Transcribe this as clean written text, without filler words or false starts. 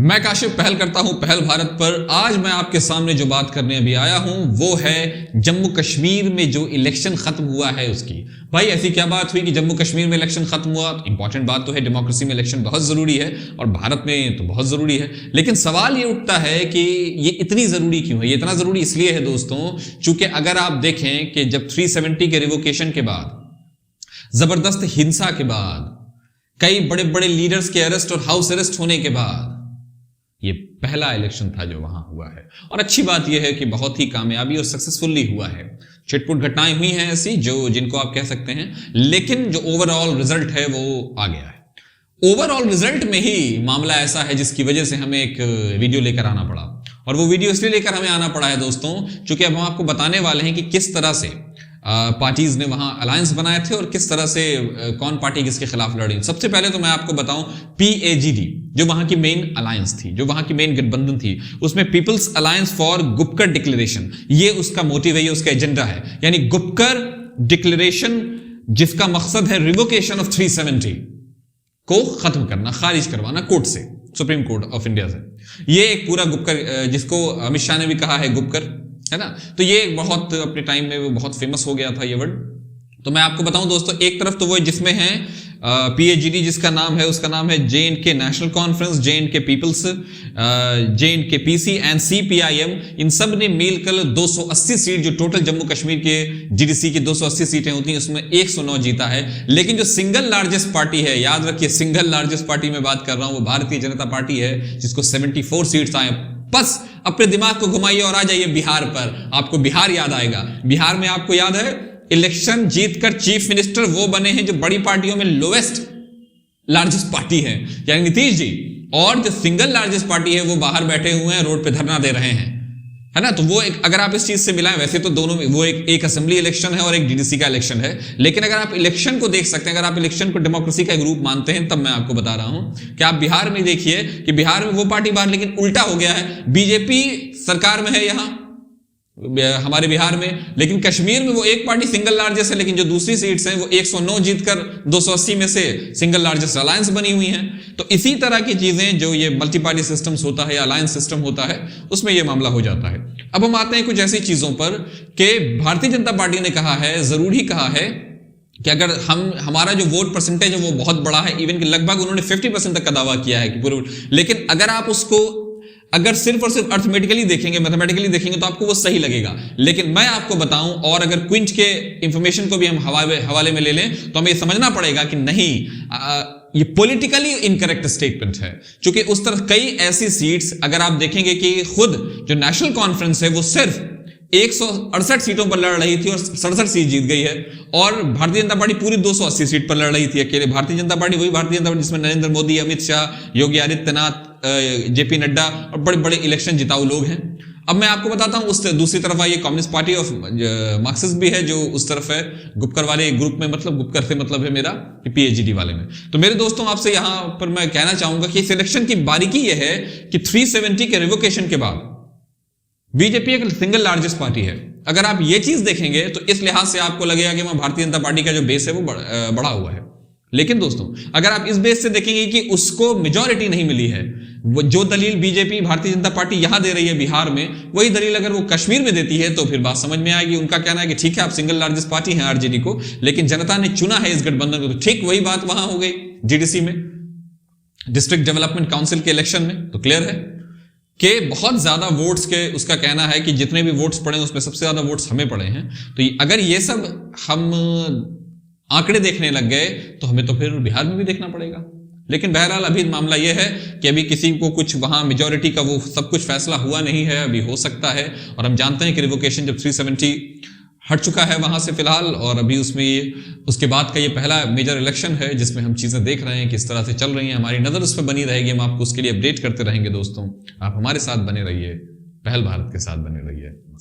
मैं काशिफ पहल करता हूं पहल भारत पर। आज मैं आपके सामने जो बात करने अभी आया हूं वो है जम्मू कश्मीर में जो इलेक्शन खत्म हुआ है उसकी। भाई ऐसी क्या बात हुई कि जम्मू कश्मीर में इलेक्शन खत्म हुआ? इंपॉर्टेंट बात तो है, डेमोक्रेसी में इलेक्शन बहुत जरूरी है और भारत में तो बहुत जरूरी है। लेकिन सवाल ये उठता है कि ये इतनी जरूरी क्यों है? ये इतना जरूरी इसलिए है दोस्तों, चूंकि अगर आप देखें कि जब 370 के रिवोकेशन के बाद, जबरदस्त हिंसा के बाद, कई बड़े बड़े लीडर्स के अरेस्ट और हाउस अरेस्ट होने के बाद ये पहला इलेक्शन था जो वहां हुआ है। और अच्छी बात यह है कि बहुत ही कामयाबी और सक्सेसफुली हुआ है। छिटपुट घटनाएं हुई हैं ऐसी जिनको आप कह सकते हैं, लेकिन जो ओवरऑल रिजल्ट है वो आ गया है। ओवरऑल रिजल्ट में ही मामला ऐसा है जिसकी वजह से हमें एक वीडियो लेकर आना पड़ा। और वो वीडियो इसलिए लेकर हमें आना पड़ा है दोस्तों, क्योंकि अब हम आपको बताने वाले हैं कि किस तरह से पार्टीज ने वहां अलायंस बनाए थे और किस तरह से कौन पार्टी किसके खिलाफ लड़ी। सबसे पहले तो मैं आपको बताऊं, PAGD जो वहां की मेन अलायंस थी, जो वहां की मेन गठबंधन थी, उसमें people's alliance for Gupkar declaration, ये उसका मोटिव है, ये उसका एजेंडा है। यानी गुपकर डिक्लेरेशन जिसका मकसद है रिवोकेशन ऑफ 370 को खत्म करना, खारिज करवाना कोर्ट से, सुप्रीम कोर्ट ऑफ इंडिया से। ये एक पूरा गुपकर, जिसको अमित शाह ने भी कहा है गुपकर, है ना। तो ये बहुत अपने टाइम में वो बहुत फेमस हो गया था ये वर्ड। तो मैं आपको बताऊं दोस्तों, एक तरफ तो वो जिसमें है PAGD जिसका नाम है, उसका नाम है J&K national conference, J&K people's, J&K PC and CPIM। इन सब ने मिलकर 280 सीट, जो टोटल जम्मू कश्मीर के GDC की 280 सीटें होती हैं, उसमें 109 जीता है। लेकिन जो सिंगल लार्जेस्ट पार्टी है, याद रखिए सिंगल लार्जेस्ट पार्टी में बात कर रहा हूं, वो भारतीय जनता पार्टी है, जिसको 74 सीट्स आए। बस अपने दिमाग को घुमाइए और आ जाइए बिहार पर। आपको बिहार याद आएगा। बिहार में आपको याद है इलेक्शन जीतकर चीफ मिनिस्टर वो बने हैं जो बड़ी पार्टियों में लोएस्ट लार्जेस्ट पार्टी है, यानी नीतीश जी। और जो सिंगल लार्जेस्ट पार्टी है वो बाहर बैठे हुए हैं, रोड पे धरना दे रहे हैं, है ना। तो वो एक, अगर आप इस चीज से मिलाएं, वैसे तो दोनों में वो एक असेंबली इलेक्शन है और एक DDC का इलेक्शन है, लेकिन अगर आप इलेक्शन को देख सकते हैं, अगर आप इलेक्शन को डेमोक्रेसी का एक रूप मानते हैं, तब मैं आपको बता रहा हूं कि आप बिहार में देखिए कि बिहार में वो पार्टी बाहर, लेकिन उल्टा हो गया है। BJP सरकार में है यहां हमारे बिहार में, लेकिन कश्मीर में वो एक पार्टी सिंगल लार्जेस्ट है, लेकिन जो दूसरी सीट्स हैं वो 109 जीतकर 280 में से सिंगल लार्जेस्ट अलायंस बनी हुई हैं। तो इसी तरह की चीजें, जो ये मल्टी पार्टी सिस्टम्स होता है या अलायंस सिस्टम होता है, उसमें ये मामला हो जाता है। अब हम आते हैं कुछ ऐसी चीजों पर कि भारतीय जनता पार्टी ने कहा है, जरूर ही कहा है कि अगर हमारा जो वोट परसेंटेज है वो बहुत बड़ा है, इवन कि लगभग उन्होंने 50% तक का दावा किया है कि पूरे, लेकिन अगर आप उसको अगर सिर्फ और सिर्फ अर्थमेटिकली देखेंगे, मैथमेटिकली देखेंगे, तो आपको वो सही लगेगा। लेकिन मैं आपको बताऊं, और अगर क्विंच के इंफॉर्मेशन को भी हम हवाले में ले लें, तो हमें ये समझना पड़ेगा कि नहीं, ये पॉलिटिकली इनकरेक्ट स्टेटमेंट है। क्योंकि उस तरह कई ऐसी सीट्स अगर आप देखेंगे कि खुद जो नेशनल कॉन्फ्रेंस है वो सिर्फ 168 सीटों पर लड़ रही थी और 67 सीट जीत गई है, और भारतीय जनता पार्टी पूरी 280 सीट पर लड़ रही थी अकेले। भारतीय जनता पार्टी वही भारतीय जनता पार्टी जिसमें नरेंद्र मोदी, अमित शाह, योगी आदित्यनाथ, JP नड्डा और बड़े बड़े इलेक्शन जिताऊ लोग हैं। अब मैं आपको बताता हूं, उस दूसरी तरफ आइए, कम्युनिस्ट पार्टी ऑफ मार्क्सिस्ट भी है जो उस तरफ है, गुपकर वाले ग्रुप में, मतलब गुपकर से मतलब है मेरा PAGD वाले में। तो मेरे दोस्तों, आपसे यहां पर मैं कहना चाहूंगा कि इस इलेक्शन की बारीकी यह है कि 370 के रिवोकेशन के बाद BJP एक सिंगल लार्जेस्ट पार्टी है। अगर आप ये चीज देखेंगे तो इस लिहाज से आपको लगेगा कि भारतीय जनता पार्टी का जो बेस है वो बढ़ा हुआ है। लेकिन दोस्तों, अगर आप इस बेस से देखेंगे कि उसको मेजॉरिटी नहीं मिली है, वो जो दलील BJP भारतीय जनता पार्टी यहां दे रही है बिहार में, वही दलील अगर वो कश्मीर में देती है तो फिर बात समझ में आएगी। उनका कहना है कि ठीक है, आप सिंगल लार्जेस्ट पार्टी हैं RJD को, लेकिन जनता ने चुना है इस गठबंधन को। तो ठीक वही बात वहां हो गई DDC में, डिस्ट्रिक्ट डेवलपमेंट काउंसिल के इलेक्शन में। तो क्लियर है कि बहुत ज्यादा वोट्स के, उसका कहना है कि जितने भी वोट्स पड़े उसमें सबसे ज्यादा वोट्स हमें पड़े हैं। तो अगर ये सब हम आंकड़े देखने लग गए तो हमें तो फिर बिहार में भी देखना पड़ेगा। लेकिन बहरहाल अभी मामला यह है कि अभी किसी को कुछ वहां मेजॉरिटी का वो सब कुछ फैसला हुआ नहीं है, अभी हो सकता है। और हम जानते हैं कि रिवोकेशन जब 370 हट चुका है वहां से फिलहाल, और अभी उसमें उसके बाद का ये पहला मेजर इलेक्शन है जिसमें हम चीजें देख रहे हैं किस तरह से चल रही हैं। हमारी नजर उस पर बनी रहेगी, हम आपको उसके लिए अपडेट करते रहेंगे। दोस्तों, आप हमारे साथ बने रहिए, पहल भारत के साथ बने रहिए।